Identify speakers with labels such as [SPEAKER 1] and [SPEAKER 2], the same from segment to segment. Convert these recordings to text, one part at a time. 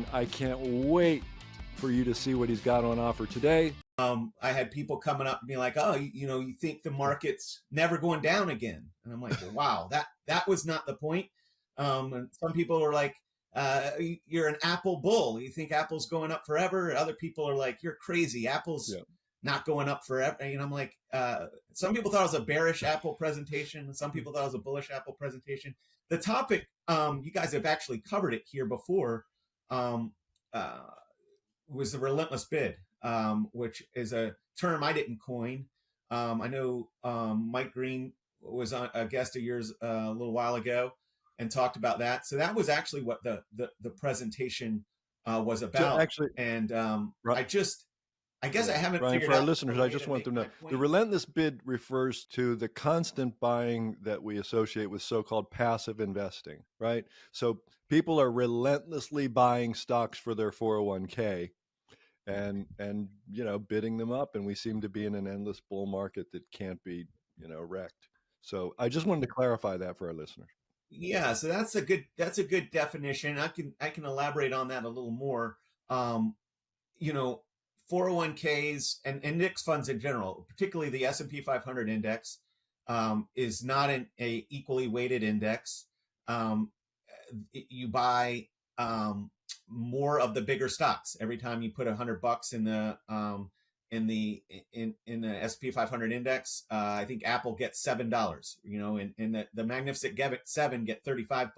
[SPEAKER 1] and I can't wait for you to see what he's got on offer today.
[SPEAKER 2] I had people coming up and being like, "Oh, you think the market's never going down again?" And I'm like, well, "Wow, that was not the point." And some people are like, "You're an Apple bull. You think Apple's going up forever?" Other people are like, "You're crazy. Apple's not going up forever." And I'm like, some people thought it was a bearish Apple presentation. Some people thought it was a bullish Apple presentation. The topic, you guys have actually covered it here before, was the relentless bid. Which is a term I didn't coin. I know Mike Green was on a guest of yours a little while ago and talked about that. So that was actually what the presentation was about.
[SPEAKER 1] So actually,
[SPEAKER 2] and
[SPEAKER 1] right.
[SPEAKER 2] I guess I haven't
[SPEAKER 1] Brian,
[SPEAKER 2] figured
[SPEAKER 1] for our
[SPEAKER 2] out
[SPEAKER 1] listeners, I just want them to know the relentless bid refers to the constant buying that we associate with so-called passive investing, right? So people are relentlessly buying stocks for their 401k and bidding them up, and we seem to be in an endless bull market that can't be wrecked. So I just wanted to clarify that for our listeners.
[SPEAKER 2] Yeah, so that's a good definition. I can elaborate on that a little more. 401ks and index funds in general, particularly the S&P 500 index, is not a equally weighted index. You buy more of the bigger stocks every time you put $100 in the S&P 500 index. I think Apple gets $7. And the Magnificent Seven get $35.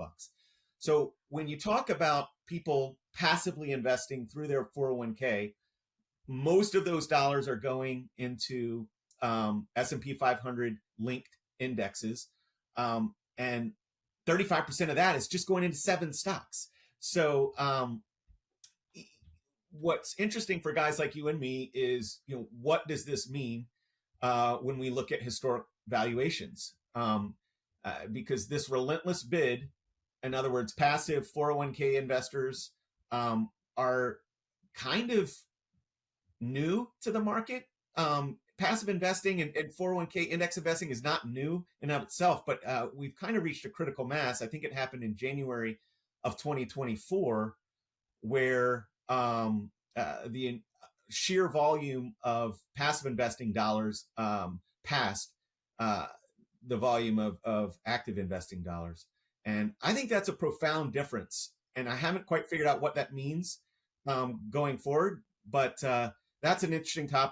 [SPEAKER 2] So when you talk about people passively investing through their 401k, most of those dollars are going into S&P 500 linked indexes, and 35% of that is just going into 7 stocks. So what's interesting for guys like you and me is, what does this mean when we look at historic valuations? Because this relentless bid, in other words, passive 401k investors are kind of new to the market. Passive investing and 401k index investing is not new in of itself, but we've kind of reached a critical mass. I think it happened in January of 2024, where the sheer volume of passive investing dollars passed the volume of active investing dollars. And I think that's a profound difference. And I haven't quite figured out what that means going forward, but that's an interesting topic.